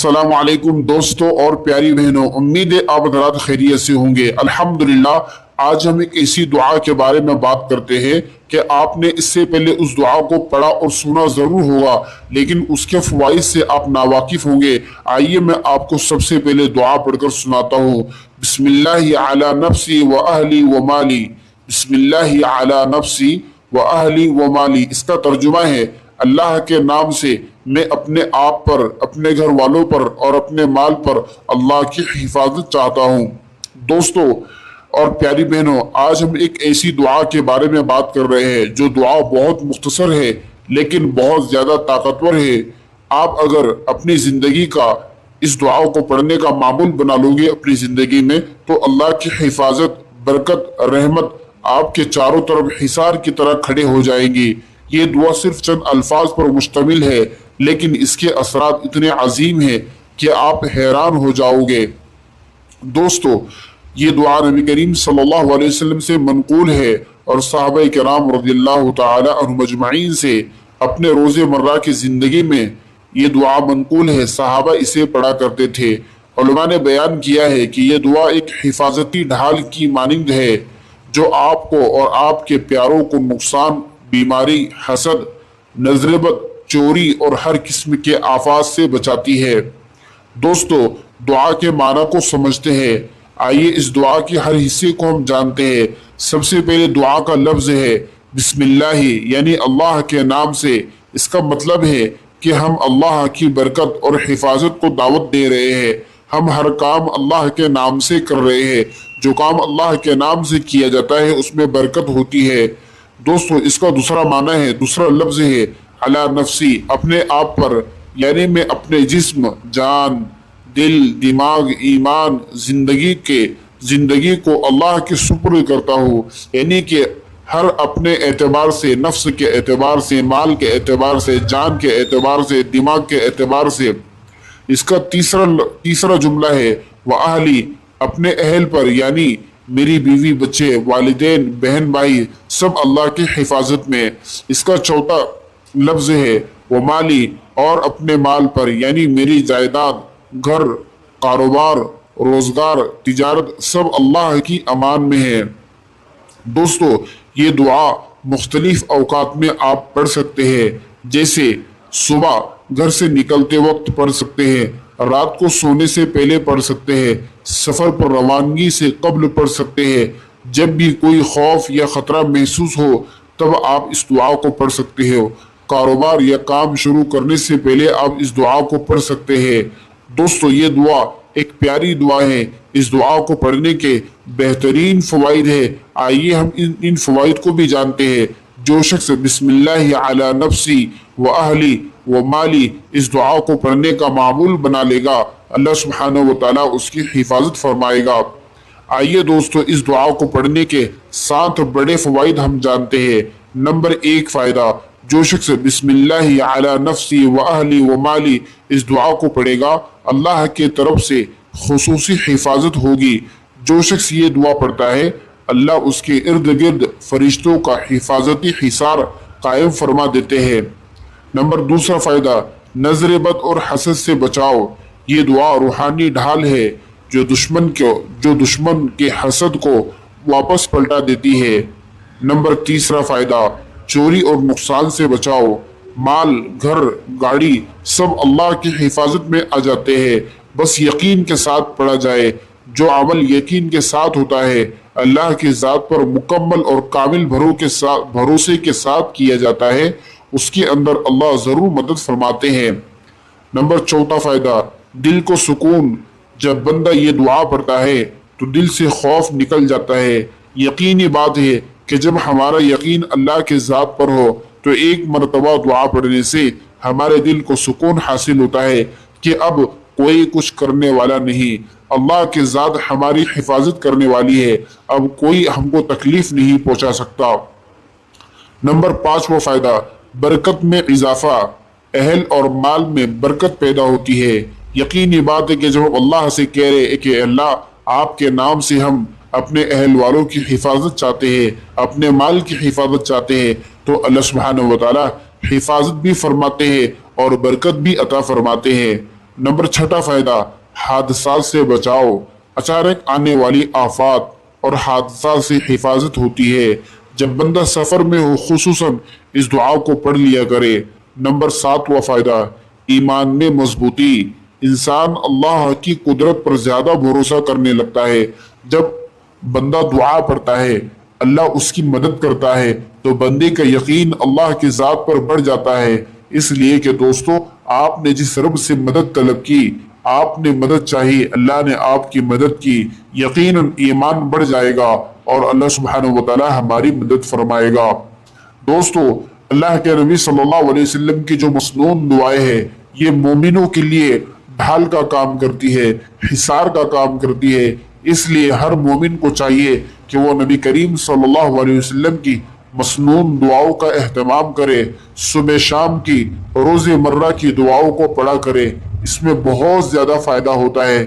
अस्सलाम वालेकुम दोस्तों और प्यारी बहनों, उम्मीद है आप हज़रात खैरियत से होंगे। अल्हम्दुलिल्लाह, आज हम एक ऐसी दुआ के बारे में बात करते हैं कि आपने इससे पहले उस दुआ को पढ़ा और सुना ज़रूर होगा, लेकिन उसके फ़वाइद से आप नावाकिफ़ होंगे। आइए मैं आपको सबसे पहले दुआ पढ़कर सुनाता हूँ। बिस्मिल्लाहि अला नफ्सी व अहली व माली, बिस्मिल्लाहि अला नफ्सी व अहली व माली। इसका तर्जुमा है, अल्लाह के नाम से मैं अपने आप पर, अपने घर वालों पर और अपने माल पर अल्लाह की हिफाजत चाहता हूँ। दोस्तों और प्यारी बहनों, आज हम एक ऐसी दुआ के बारे में बात कर रहे हैं जो दुआ बहुत मुख्तसर है लेकिन बहुत ज़्यादा ताकतवर है। आप अगर अपनी ज़िंदगी का इस दुआ को पढ़ने का मामूल बना लोगे अपनी ज़िंदगी में, तो अल्लाह की हिफाजत, बरकत, रहमत आपके चारों तरफ हिसार की तरह खड़े हो जाएंगी। ये दुआ सिर्फ चंद अल्फाज पर मुश्तमिल है, लेकिन इसके असरात इतने अजीम हैं कि आप हैरान हो जाओगे। दोस्तों, ये दुआ नबी करीम सल्लल्लाहु अलैहि वसल्लम से मनकूल है और सहाबा किराम रज़ियल्लाहु तआला अन्हुम अजमईन से अपने रोज़े मर्रा की ज़िंदगी में ये दुआ मनकूल है। सहाबा इसे पढ़ा करते थे। उलमा ने बयान किया है कि ये दुआ एक हिफाजती ढाल की मानिंद है जो आपको और आपके प्यारों को नुकसान, बीमारी, हसद, नजरबद, चोरी और हर किस्म के आफात से बचाती है। दोस्तों, दुआ के माना को समझते हैं। आइए इस दुआ के हर हिस्से को हम जानते हैं। सबसे पहले दुआ का लफ्ज है बिस्मिल्लाही, यानी अल्लाह के नाम से। इसका मतलब है कि हम अल्लाह की बरकत और हिफाजत को दावत दे रहे हैं। हम हर काम अल्लाह के नाम से कर रहे हैं। जो काम अल्लाह के नाम से किया जाता है उसमें बरकत होती है। दोस्तों, इसका दूसरा माना है, दूसरा लफ्ज है अला नफ्सी, अपने आप पर, यानी मैं अपने जिस्म, जान, दिल, दिमाग, ईमान, जिंदगी को अल्लाह के सुपुर्द करता हूँ। यानी कि हर अपने एतबार से, नफ्स के एतबार से, माल के एतबार से, जान के एतबार से, दिमाग के एतबार से। इसका तीसरा जुमला है व अहली, अपने अहल पर, यानी मेरी बीवी, बच्चे, वालिदैन, बहन भाई सब अल्लाह की हिफाजत में। इसका चौथा लफ्ज है वो माली, और अपने माल पर, यानी मेरी जायदाद, घर, कारोबार, रोजगार, तिजारत सब अल्लाह की अमान में है। दोस्तों, ये दुआ मुख्तलिफ औकात में आप पढ़ सकते हैं। जैसे सुबह घर से निकलते वक्त पढ़ सकते हैं, रात को सोने से पहले पढ़ सकते हैं, सफर पर रवानगी से कब्ल पढ़ सकते हैं। जब भी कोई खौफ या खतरा महसूस हो तब आप इस दुआ को पढ़ सकते हो। कारोबार या काम शुरू करने से पहले आप इस दुआ को पढ़ सकते हैं। दोस्तों, ये दुआ एक प्यारी दुआ है। इस दुआ को पढ़ने के बेहतरीन फवाइद है। आइए हम इन फवाइद को भी जानते हैं। जो शख्स बिस्मिल्लाहि अला नफ्सी व अहली व माली इस दुआ को पढ़ने का मामूल बना लेगा, अल्लाह सुब्हानहू व तआला उसकी हिफाजत फरमाएगा। आइए दोस्तों, इस दुआ को पढ़ने के 7 बड़े फवाइद हम जानते हैं। नंबर 1 फ़ायदा, जो शख्स बिस्मिल्लाहि अला नफ्सी व अहली व माली इस दुआ को पढ़ेगा, अल्लाह के तरफ से खुसूसी हिफाजत होगी। जो शख्स ये दुआ पढ़ता है, अल्लाह उसके इर्द गिर्द फरिश्तों का हिफाजती हिसार कायम फरमा देते हैं। नंबर 2 फ़ायदा, नजर बद और हसद से बचाओ। ये दुआ रूहानी ढाल है जो दुश्मन के हसद को वापस पलटा देती है। नंबर 3 फ़ायदा, चोरी और नुकसान से बचाओ। माल, घर, गाड़ी सब अल्लाह की हिफाजत में आ जाते हैं, बस यकीन के साथ पढ़ा जाए। जो अमल यकीन के साथ होता है, अल्लाह की ज़ात पर मुकम्मल और कामिल भरोसे के साथ किया जाता है, उसके अंदर अल्लाह ज़रूर मदद फरमाते हैं। नंबर 4 फ़ायदा, दिल को सुकून। जब बंदा ये दुआ पढ़ता है तो दिल से खौफ निकल जाता है। यकीनी बात है कि जब हमारा यकीन अल्लाह के ज़ात पर हो तो एक मरतबा दुआ पढ़ने से हमारे दिल को सुकून हासिल होता है कि अब कोई कुछ करने वाला नहीं, अल्लाह के ज़ात हमारी हिफाजत करने वाली है, अब कोई हमको तकलीफ नहीं पहुंचा सकता। नंबर 5 फ़ायदा, बरकत में इजाफा। अहल और माल में बरकत पैदा होती है। यकीनी बात है कि जब अल्लाह से कह रहे हैं कि अल्लाह, आपके नाम से हम अपने अहल वालों की हिफाजत चाहते हैं, अपने माल की हिफाजत चाहते हैं, तो अल्लाह सुब्हानहू व तआला हिफाजत भी फरमाते हैं और बरकत भी अता फरमाते हैं। नंबर छठा फायदा, हादसात से बचाव। अचानक आने वाली आफात और हादसा से हिफाजत होती है। जब बंदा सफर में हो खुसूसन इस दुआ को पढ़ लिया करे। नंबर सातवां फायदा, ईमान में मजबूती। इंसान अल्लाह की कुदरत पर ज्यादा भरोसा करने लगता है। जब बंदा दुआ पढ़ता है, अल्लाह उसकी मदद करता है, तो बंदे का यकीन अल्लाह की जात पर बढ़ जाता है। इसलिए कि दोस्तों, आपने जिस रब से मदद तलब की, आपने मदद चाही, अल्लाह ने आपकी मदद की, यकीनन ईमान बढ़ जाएगा और अल्लाह सुब्हानहू व तआला हमारी मदद फरमाएगा। दोस्तों, अल्लाह के नबी सल्लल्लाहु अलैहि वसल्लम की जो मसनून दुआएं हैं, ये मोमिनों के लिए ढाल का काम करती है, हिसार का काम करती है। इसलिए हर मोमिन को चाहिए कि वो नबी करीम सल्लल्लाहु अलैहि वसल्लम की मसनून दुआओं का एहतमाम करे, सुबह शाम की रोज़मर्रा की दुआओं को पढ़ा करे। इसमें बहुत ज़्यादा फ़ायदा होता है।